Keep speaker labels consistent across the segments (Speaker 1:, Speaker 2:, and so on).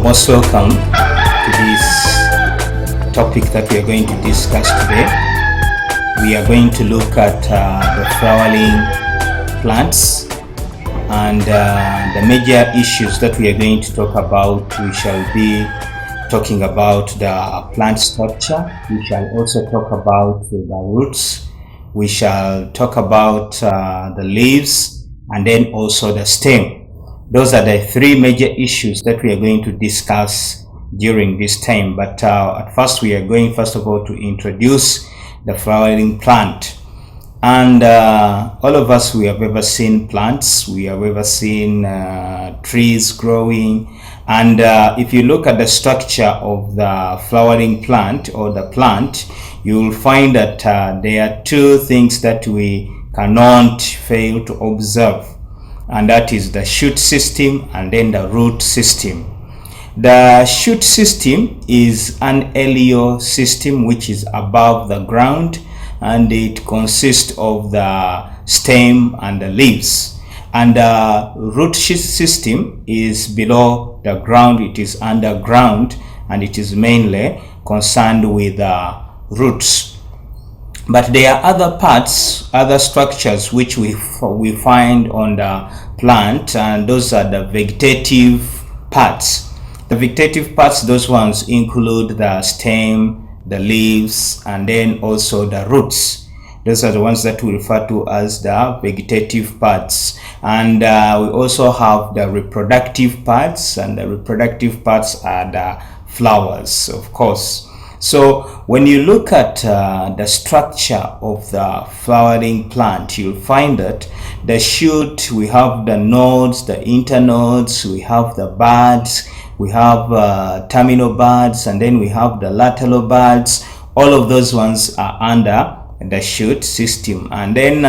Speaker 1: Most welcome to this topic that we are going to discuss today. We are going to look at the flowering plants and the major issues that we are going to talk about. We shall be talking about the plant structure. We shall also talk about the roots. We shall talk about the leaves and then also the stem. Those are the three major issues that we are going to discuss during this time. But at first, we are going first of all to introduce the flowering plant. And all of us, we have ever seen plants, we have ever seen trees growing. And if you look at the structure of the flowering plant or the plant, you will find that there are two things that we cannot fail to observe. And that is the shoot system and then the root system. The shoot system is an aerial system which is above the ground, and it consists of the stem and the leaves. And the root system is below the ground, it is underground, and it is mainly concerned with the roots. But there are other parts, other structures which we find on the plant, and those are the vegetative parts. The vegetative parts, those ones include the stem, the leaves, and then also the roots. Those are the ones that we refer to as the vegetative parts. And we also have the reproductive parts, and the reproductive parts are the flowers, of course. So when you look at the structure of the flowering plant, you'll find that the shoot, we have the nodes, the internodes, we have the buds, we have terminal buds, and then we have the lateral buds. All of those ones are under the shoot system. And then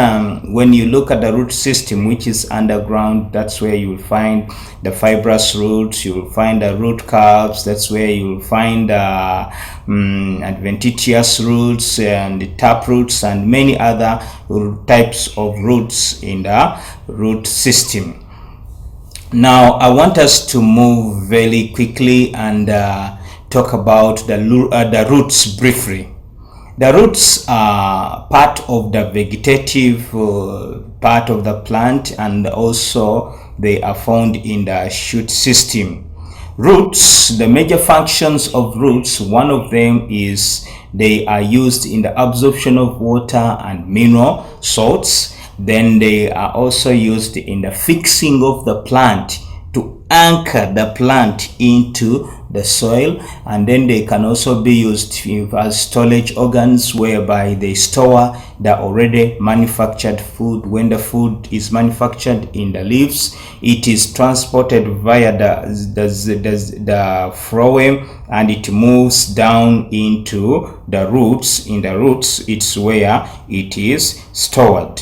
Speaker 1: when you look at the root system, which is underground, that's where you will find the fibrous roots, you will find the root curves, that's where you will find adventitious roots and the taproots and many other types of roots in the root system. Now I want us to move very quickly and talk about the roots briefly. The roots are part of the vegetative part of the plant, and also they are found in the shoot system. Roots, the major functions of roots, one of them is they are used in the absorption of water and mineral salts. Then they are also used in the fixing of the plant to anchor the plant into the soil, and then they can also be used as storage organs whereby they store the already manufactured food. When the food is manufactured in the leaves, it is transported via the phloem, and it moves down into the roots. In the roots, it's where it is stored.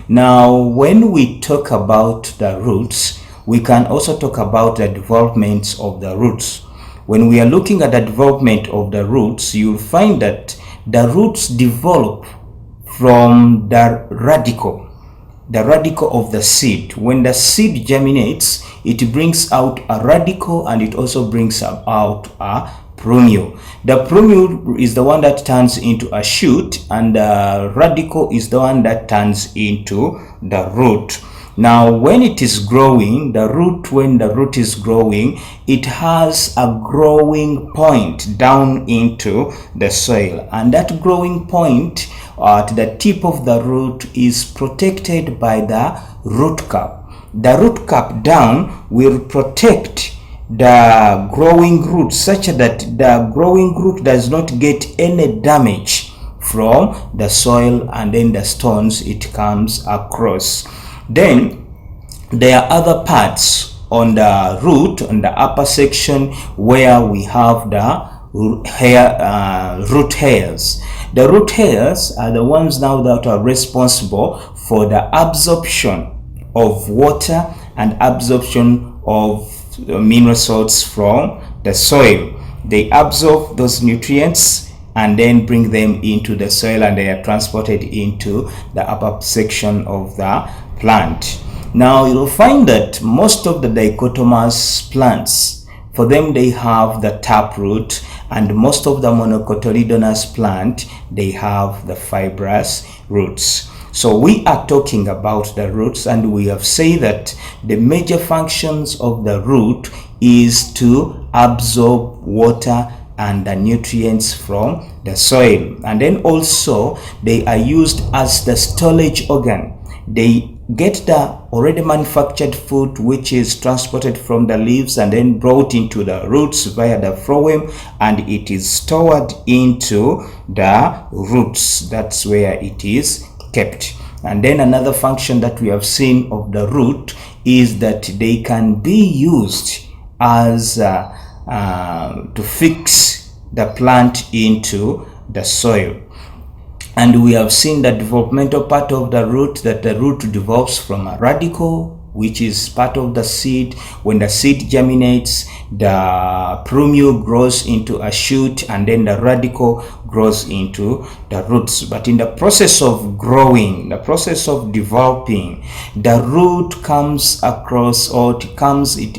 Speaker 1: Now when we talk about the roots, we can also talk about the developments of the roots. When we are looking at the development of the roots, you'll find that the roots develop from the radicle of the seed. When the seed germinates, it brings out a radicle, and it also brings out a plumule. The plumule is the one that turns into a shoot, and the radicle is the one that turns into the root. Now when it is growing, when the root is growing, it has a growing point down into the soil, and that growing point at the tip of the root is protected by the root cap. The root cap down will protect the growing root such that the growing root does not get any damage from the soil and then the stones it comes across. Then there are other parts on the root, on the upper section, where we have the root hairs. The root hairs are the ones now that are responsible for the absorption of water and absorption of mineral salts from the soil. They absorb those nutrients and then bring them into the soil, and they are transported into the upper section of the plant. Now you'll find that most of the dichotomous plants For them, they have the taproot, and most of the monocotyledonous plant, they have the fibrous roots. So we are talking about the roots, and we have said that the major functions of the root is to absorb water and the nutrients from the soil, and then also they are used as the storage organ. They get the already manufactured food, which is transported from the leaves and then brought into the roots via the phloem, and it is stored into the roots. That's where it is kept. And then another function that we have seen of the root is that they can be used as to fix the plant into the soil. And we have seen the developmental part of the root, that the root develops from a radicle, which is part of the seed. When the seed germinates, the plumule grows into a shoot, and then the radicle grows into the roots. But in the process of growing, the process of developing, the root comes across, or it comes with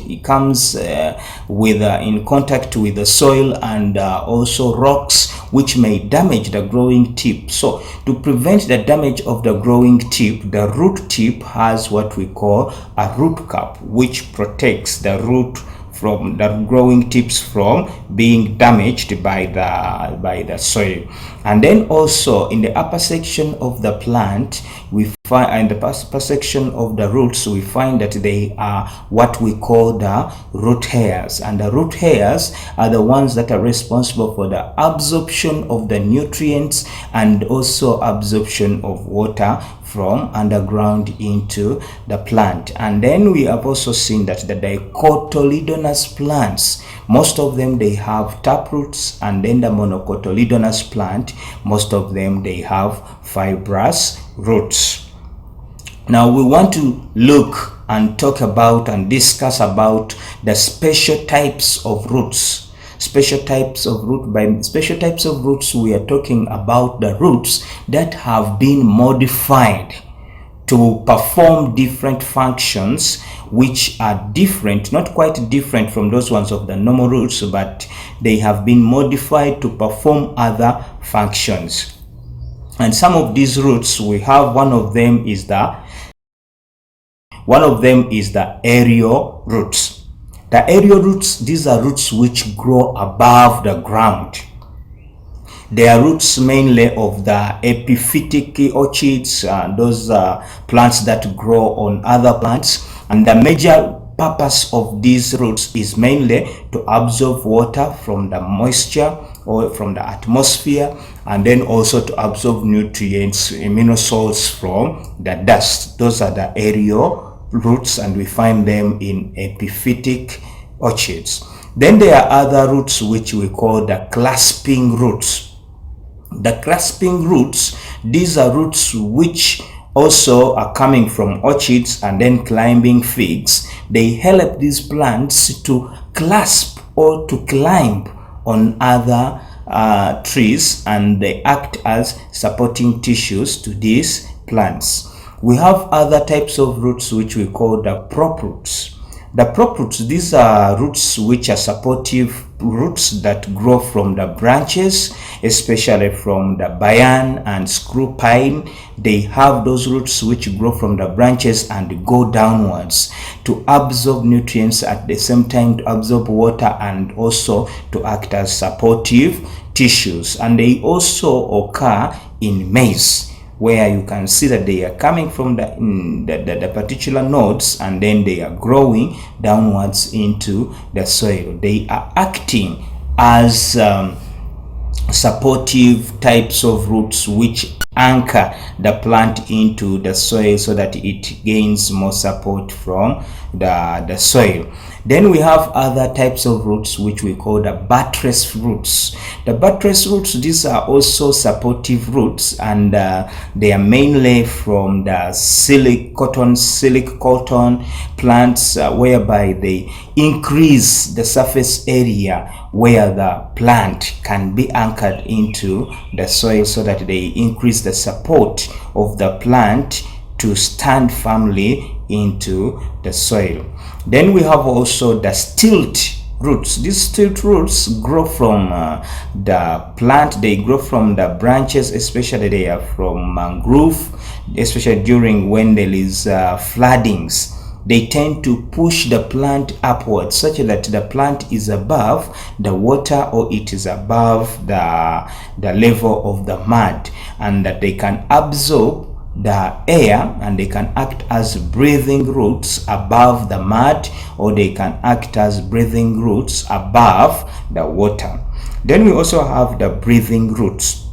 Speaker 1: in contact with the soil and also rocks, which may damage the growing tip. So to prevent the damage of the growing tip, the root tip has what we call a root cap, which protects the root from the growing tips from being damaged by the soil. And then also in the upper section of the plant, we find, in the upper section of the roots, we find that they are what we call the root hairs, and the root hairs are the ones that are responsible for the absorption of the nutrients and also absorption of water from underground into the plant. And then we have also seen that the dicotyledonous plants, most of them they have taproots, and then the monocotyledonous plant, most of them they have fibrous roots. Now we want to look and talk about and discuss about the special types of roots. Special types of root. By special types of roots, we are talking about the roots that have been modified to perform different functions, which are different, not quite different from those ones of the normal roots, but they have been modified to perform other functions. And some of these roots, we have one of them is the aerial roots. The aerial roots, these are roots which grow above the ground. They are roots mainly of the epiphytic orchids, those plants that grow on other plants. And the major purpose of these roots is mainly to absorb water from the moisture or from the atmosphere, and then also to absorb nutrients, amino salts from the dust. Those are the aerial roots, and we find them in epiphytic orchids. Then there are other roots which we call the clasping roots. The clasping roots, these are roots which also are coming from orchids and then climbing figs. They help these plants to clasp or to climb on other trees, and they act as supporting tissues to these plants. We have other types of roots which we call the prop roots. The prop roots, these are roots which are supportive roots that grow from the branches, especially from the banyan and screw pine. They have those roots which grow from the branches and go downwards to absorb nutrients, at the same time to absorb water, and also to act as supportive tissues. And they also occur in maize, where you can see that they are coming from the particular nodes, and then they are growing downwards into the soil. They are acting as supportive types of roots which anchor the plant into the soil so that it gains more support from the soil. Then we have other types of roots which we call the buttress roots. The buttress roots, these are also supportive roots, and they are mainly from the silk cotton plants, whereby they increase the surface area where the plant can be anchored into the soil, so that they increase the support of the plant to stand firmly into the soil. Then we have also the stilt roots. These tilt roots grow from the plant. They grow from the branches, especially they are from mangrove, especially during when there is floodings. They tend to push the plant upwards such that the plant is above the water, or it is above the level of the mud, and that they can absorb the air and they can act as breathing roots above the mud, or they can act as breathing roots above the water. Then we also have the breathing roots.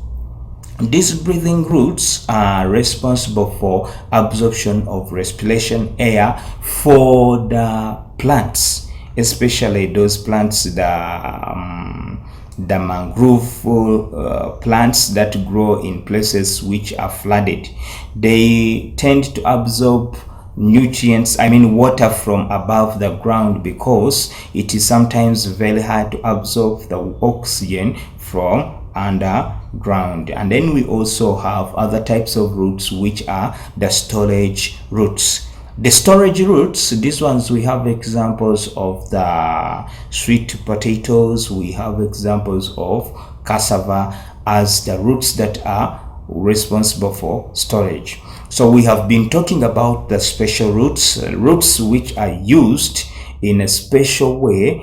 Speaker 1: These breathing roots are responsible for absorption of respiration air for the plants, especially those plants, the mangrove plants that grow in places which are flooded. They tend to absorb nutrients, water from above the ground, because it is sometimes very hard to absorb the oxygen from underground. And then we also have other types of roots, which are the storage roots. The storage roots, these ones, we have examples of the sweet potatoes, we have examples of cassava as the roots that are responsible for storage. So we have been talking about the special roots, roots which are used in a special way,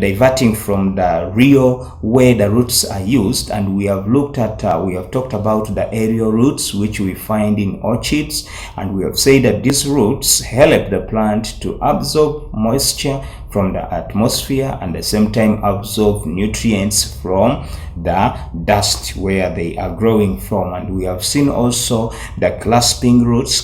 Speaker 1: diverting from the real way the roots are used. And we have looked at, we have talked about the aerial roots which we find in orchids, and we have said that these roots help the plant to absorb moisture from the atmosphere and at the same time absorb nutrients from the dust where they are growing from. And we have seen also the clasping roots,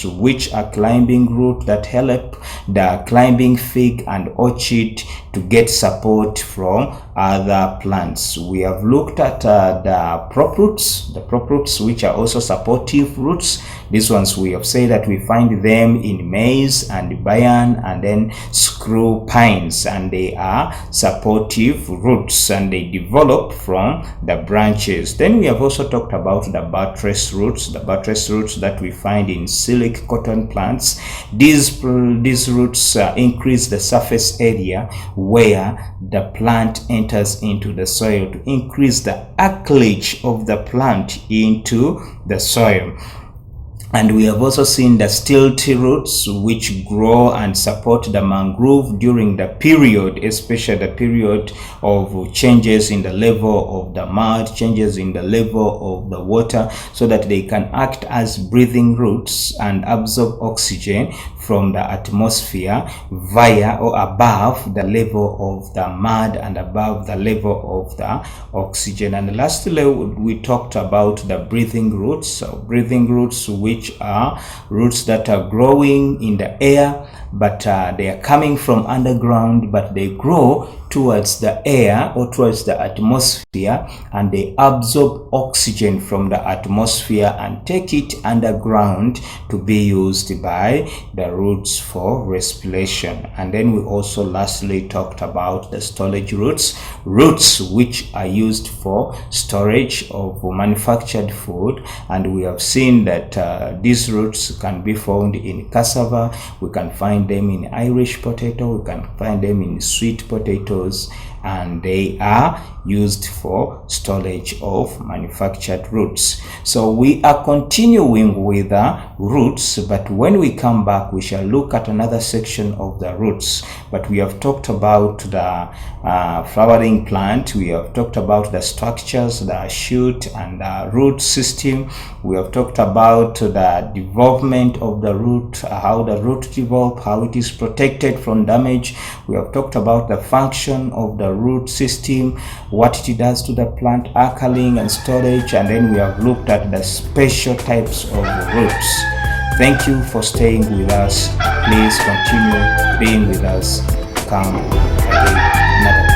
Speaker 1: which are climbing roots that help the climbing fig and orchid to get support from other plants. We have looked at the prop roots, which are also supportive roots. These ones we have said that we find them in maize and bayan and then screw pines, and they are supportive roots and they develop from the branches. Then we have also talked about the buttress roots, that we find in silk cotton plants. These roots increase the surface area where the plant enters into the soil to increase the acreage of the plant into the soil. And we have also seen the stilty roots, which grow and support the mangrove during the period, especially the period of changes in the level of the mud, changes in the level of the water, so that they can act as breathing roots and absorb oxygen from the atmosphere via or above the level of the mud and above the level of the oxygen. And lastly, we talked about the breathing roots. So breathing roots, which are roots that are growing in the air, but they are coming from underground, but they grow towards the air or towards the atmosphere, and they absorb oxygen from the atmosphere and take it underground to be used by the roots for respiration. And then we also lastly talked about the storage roots, which are used for storage of manufactured food. And we have seen that these roots can be found in cassava, we can find them in Irish potato, we can find them in sweet potatoes, and they are used for storage of manufactured roots. So we are continuing with the roots, but when we come back we shall look at another section of the roots. But we have talked about the flowering plant, we have talked about the structures, the shoot and the root system, we have talked about the development of the root, how the root develops, how it is protected from damage. We have talked about the function of the root system, what it does to the plant, anchoring and storage, and then we have looked at the special types of roots. Thank you for staying with us. Please continue being with us. Come again another time.